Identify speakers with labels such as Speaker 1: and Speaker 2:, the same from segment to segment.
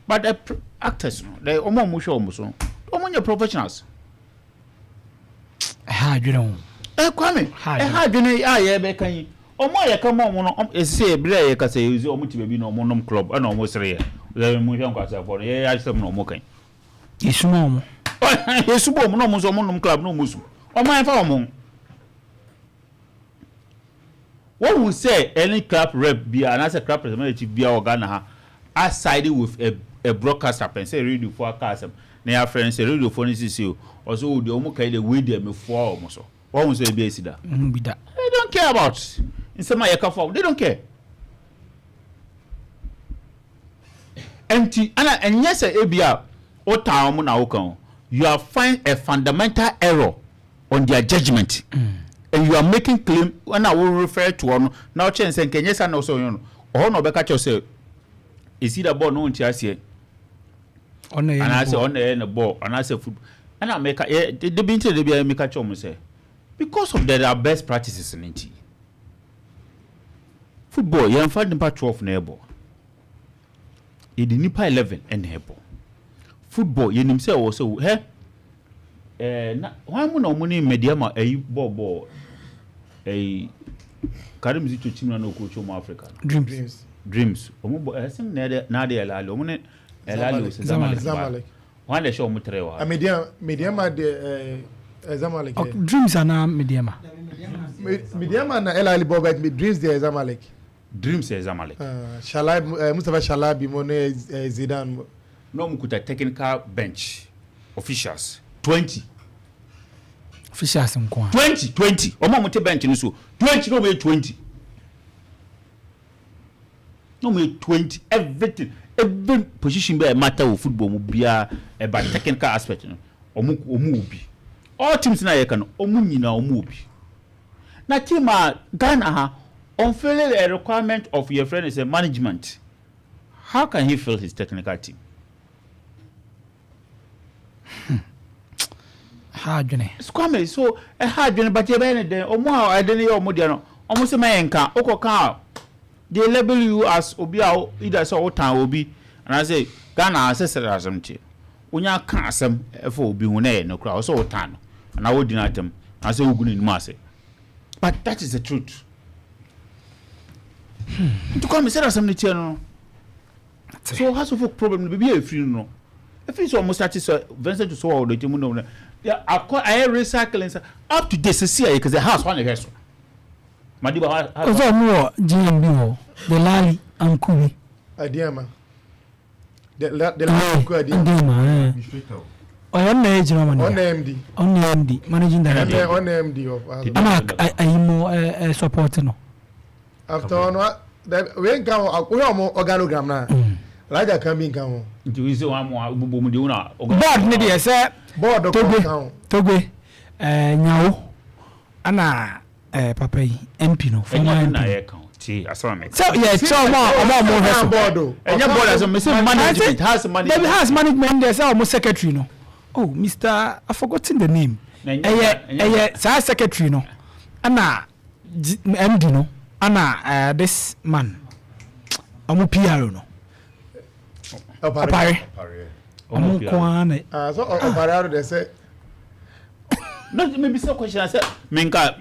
Speaker 1: But the actors, they almost show almost professionals.
Speaker 2: You know.
Speaker 1: Kwame, had you know, Becky. Omo come on, say, Bray, can say, is almost to be no monum club, and almost rare. The Mujan got for I said no more.
Speaker 2: It's no.
Speaker 1: Yes, no monum club, no musum. Oh, my farm. What would say any club rep be another club representative be our Ghana? I sided with a broadcaster and say, radio forecast. Near friends, a radio phone is you. Also, the Omoka, the way they may fall almost. One say, be that. They don't care about. In some way, they don't care. And yes, ABR, or town now, you are find a fundamental error on their judgment. And you are making claim when I will refer to one now chance and can yes and also you know or no back at yourself. Is it a ball no here? And I say on the end of ball and I say food and I make a the being to the make a chum say because of their best practices in it. Football, you find the part 12 neighbor. It the Nipa 11 and neighbor. Football, you himself also hey. Why no money mediama a ball a Karim to team no coach of Africa. Dreams. I think Nadia Lalo Zamalek. One they show Mutrewa.
Speaker 3: A mediama de Zamalek.
Speaker 2: Dreams are now mediama.
Speaker 3: Mediama na Elali Bobet with dreams de Zamalek.
Speaker 1: Dreams Zamalek.
Speaker 3: Mustafa Shalabi Mone Zidane.
Speaker 1: No Mukuta technical bench officials 20.
Speaker 2: Officials
Speaker 1: 20. Omo mote bench ni so 20 no me 20. No me 20 everything. Every position be matter of football mu bia about technical aspect no. Omo obi. All teams na ye kan omo nyina omo obi. Na team Ghana ha unfailing a requirement of your friend is a management. How can he fill his technical team?
Speaker 2: Hard
Speaker 1: Squame so a hard but you then or more I don't know Modiano almost a man can Oko they label you as Obia either so time will be and I say Ghana ancestor as some tea. When you can't some for be no crowd so time and I would deny them I say good in Marseille. But that is the truth. To come and say some channel. So has a problem be a free no. If it's almost started Vincent to swallow the Timuno. Yeah, I recycling up to this year because the house one against Madiba has
Speaker 2: more GMB, the Lali and Kumi.
Speaker 3: Adiama. The Adiama.
Speaker 2: I am age on
Speaker 3: MD.
Speaker 2: Managing director.
Speaker 3: On MD of
Speaker 2: I'm more supporting.
Speaker 3: After on we go organogram now. Raja can be come.
Speaker 1: Board
Speaker 2: media say
Speaker 3: board
Speaker 2: Togwe Nyao Ana Papa MP no former MP. So yeah, so more
Speaker 3: board.
Speaker 1: And your board has a management has money.
Speaker 2: Maybe has management there's almost secretary no. Oh, Mr. I've forgotten the name. Secretary no. Ana MD no. Ana this man. Amu PR no.
Speaker 3: Opare.
Speaker 2: Amu kwane.
Speaker 3: So Opare they say.
Speaker 1: No, maybe some question I said. Menka.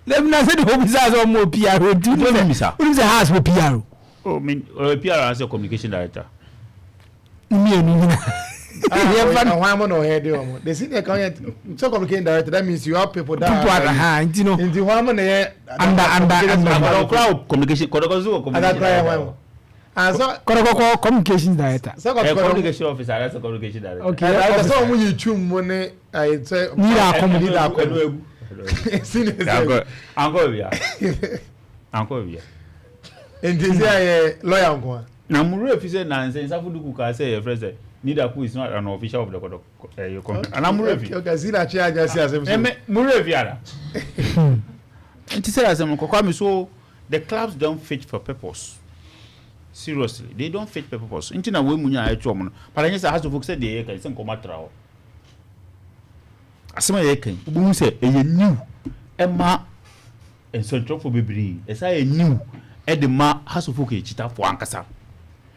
Speaker 2: Let me not say the home is as more PR. Do you know me, sir? Who is the house with PR?
Speaker 1: Oh, mean PR as a communication director.
Speaker 3: They see the so communication director. That means you have people that
Speaker 2: you know.
Speaker 3: In the one
Speaker 1: under crowd communication.
Speaker 3: So
Speaker 2: communication director.
Speaker 1: So communication officer. That's a communication director.
Speaker 3: Okay. So when you choose money, I say
Speaker 1: need Uncle Via.
Speaker 3: And this is lawyer uncle.
Speaker 1: Now, Muru, if you say nonsense, I would look at say a friend. Neither who is not an official of the company. And I'm Murray.
Speaker 3: Okay, see that chair just as
Speaker 1: Murray. And to say as I'm so the clubs don't fit for purpose. Seriously, they don't fit for purpose. Intina women are at home. But I just have to focus the acre and some comatra. As my acre, who say a new Emma and Central for Baby, as I knew, Edma has to focus it up for Ankasa.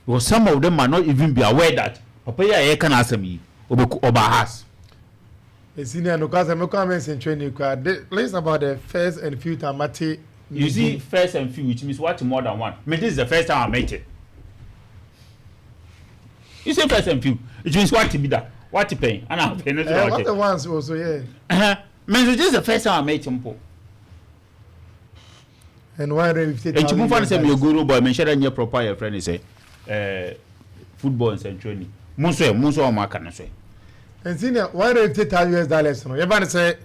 Speaker 1: because some of them might not even be aware that papa ya can ask me oba has.
Speaker 3: The senior no cause me comments in training listen about the first and few time mate.
Speaker 1: You see first and few, which means what more than one. I mean, this is the first time I met it. You say first and few, it means what to be that, what to pay, and I'm paying.
Speaker 3: What the ones also yeah.
Speaker 1: Means this is the first time I met him.
Speaker 3: And why don't you
Speaker 1: and you move on say me guru boy, mention that your proper your friend is say football and training. Munso ma kan so.
Speaker 3: And senior, why don't you take $1,000 no? You want to say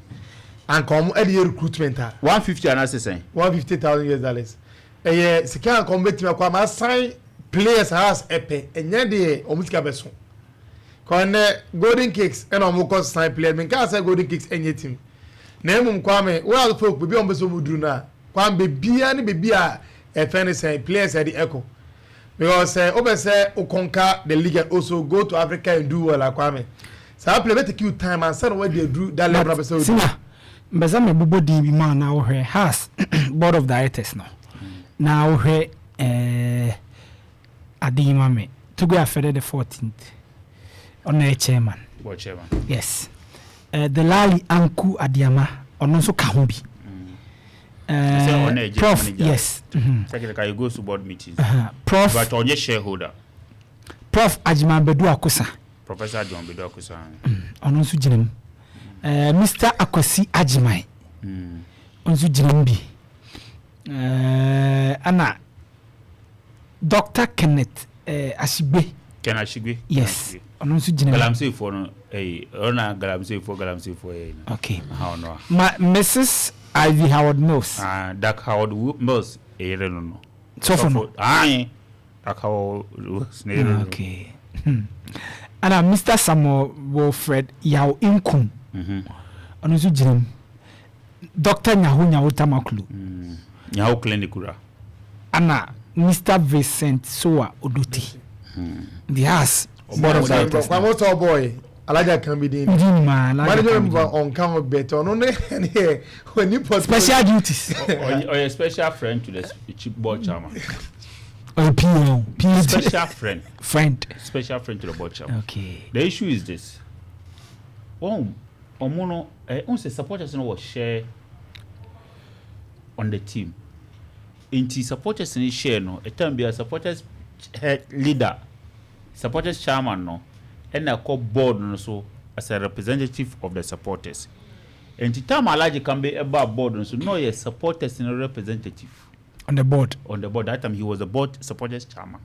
Speaker 3: and come at the recruitment
Speaker 1: 150 and as say
Speaker 3: $150,000. Eh sika come bet me kwa sign players has epe enya de omusika beso. Kone Golden Kicks and omukọ sign player me can say Golden Kicks enye team. Na emum kwa me we are folk be ombeso muduru na kwa be bia ne be bia e fene say players at the echo. Because obe say o conquer the league and also go to Africa and do well akwa me. So I play take you time and say what they do that level of so.
Speaker 2: Mbeza me bubo di bi man na wo hwe has board of directors no. Na wo hwe adima me to go after the 14th on a chairman.
Speaker 1: What chairman?
Speaker 2: Yes. The Lali Anku Adiama on also ka ho bi. Prof, yes.
Speaker 1: Secretary you go to board meetings.
Speaker 2: Prof,
Speaker 1: but on your shareholder.
Speaker 2: Prof Ajima Bedu Akosa.
Speaker 1: Professor John Bedu Akosa.
Speaker 2: On also jinem. Mr. Akosi Ajimai. On so jinem bi. Ana Dr. Kenneth Ashigbe. Yes. On also jinem.
Speaker 1: Galamsey for no ona galamsey for
Speaker 2: okay.
Speaker 1: How no.
Speaker 2: Mrs. Ivy Howard Mills.
Speaker 1: Doc Howard Mills no.
Speaker 2: So for no.
Speaker 1: Doc Howard no.
Speaker 2: Okay. And Mr. Samuel Wilfred Yao Inkum. On also jinem. Dr. Nyahu Tamaklu.
Speaker 1: Nyahu clinicura.
Speaker 2: Ana Mr. Vincent Soa Oduti. The house board of directors.
Speaker 3: Pramaso boy Alaja can be the manager on count better no when you put
Speaker 2: special duties
Speaker 1: or a special friend to the chief board chairman.
Speaker 2: Or PO
Speaker 1: special friend to the board chairman.
Speaker 2: Okay.
Speaker 1: The issue is this. Omono say supporters no was share on the team. Inti supporters in share no a time be a supporters leader, supporters chairman no, and a board no so as a representative of the supporters. And the time Alaji can be above board no so no a supporters in a representative
Speaker 2: on the board.
Speaker 1: That time he was the board supporters chairman.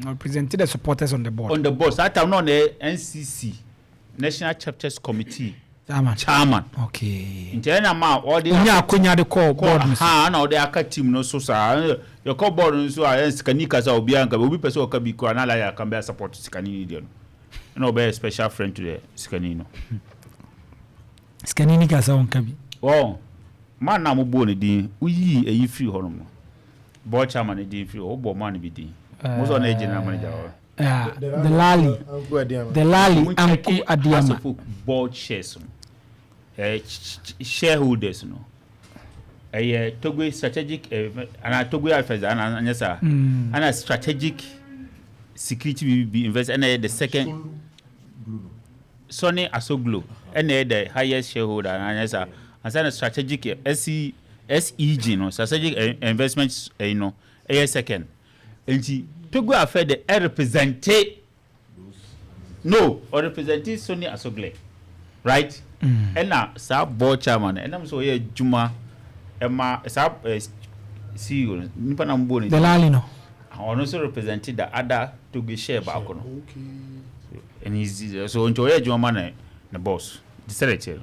Speaker 2: Represented the supporters on the board.
Speaker 1: On the board. So that time no the NCC National Chapters Committee. Chairman.
Speaker 2: Okay.
Speaker 1: In China, all the
Speaker 2: Kunya the call board.
Speaker 1: Now they are team no so sir. Your call board no so Skanika sa Obianka. We person can be Kuanala can be support Skanini. No be a special friend to the Skanino.
Speaker 2: Skanini kasa on kabi.
Speaker 1: Oh, man na mo boni din. Uyi e free hono. Board chairman e din free. Obo man be din. Most on agent manager.
Speaker 2: The Lali Anku Adiama
Speaker 1: board shares. Shareholders no Togo strategic and Togo affairs and yes sir and strategic security be invest and the second Sony Asoglo and the highest shareholder and yes sir and strategic SEG no strategic investments no second and Togo affairs the represented no or represented Sony Asoglo right. And now, sir, board chairman, and I'm so here, Juma, Emma, sir, CEO, Nipanamboni.
Speaker 2: The Lalino.
Speaker 1: I also represented the other to be share back on. Okay. And he's so enjoy Juma, the boss, the secretary.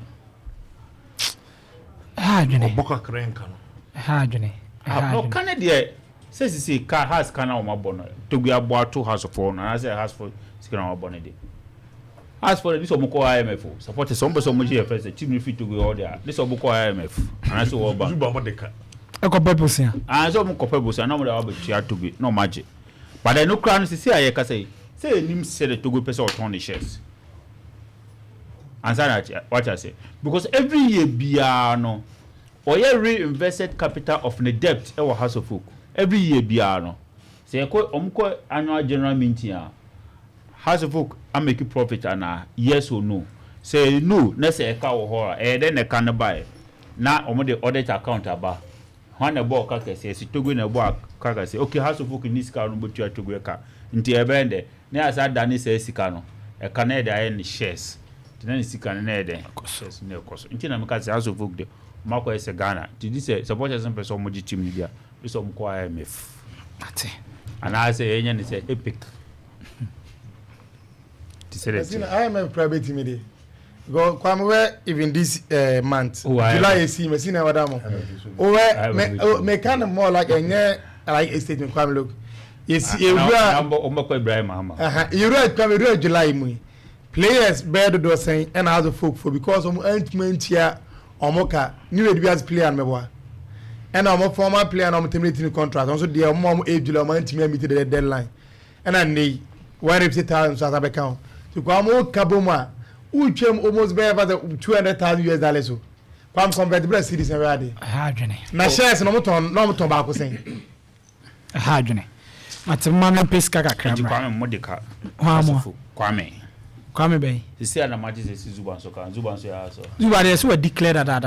Speaker 2: Hajune.
Speaker 3: Boka Krenka.
Speaker 2: Hajune.
Speaker 1: No, Canada says he say car has canal my bonnet to be about 2 house of phone, and I say has for skin our bonnet. As for this Omoko IMF, support some so much here first, the team fit to go all there. This Omoko IMF, and I saw about
Speaker 2: a purpose.
Speaker 1: And so Mokopebus, and no other to be no magic. But I know crowns to say, I can say him said to go person or 20 shares. And that what I say. Because every year, Biano or reinvested capital of the debt our house of folk. Every year, Biano say annual general meeting House of Folk I make profit and yes or no. Say no, let's say a cow horror, then a can buy. Now the audit account about. When a boy kaka says to go in a boy kaka say, okay, House of Folk in this car, but you are to go a car. Into a band, near as I done say Sicano, a Canada and shares. Then Sican there, says no cost. Until I'm cast House of Folk, Marco is a Ghana. Did this say support some person much media? This some choir myth. And I say, Indian is epic.
Speaker 3: I am a private media. Go come where even this month. July is see me see na wadamo. Oh me kind of more like a statement come look. Yes, you read July mu. Players bed do saying and House of Folk for because entment here omoka new advice player and meboa. And our former player and terminating contract. Also the mom age July month me meet the deadline. And I need 150,000 South account. To come kaboma uchem almost be over the $200,000 so kwam convertible series and ready na shares no moton ba ko sen
Speaker 2: ha dwene matema peska kakra
Speaker 1: kwame modika kwame
Speaker 2: be
Speaker 1: sisi ana maji sisi zubanso ya so
Speaker 2: zuba dey so declare that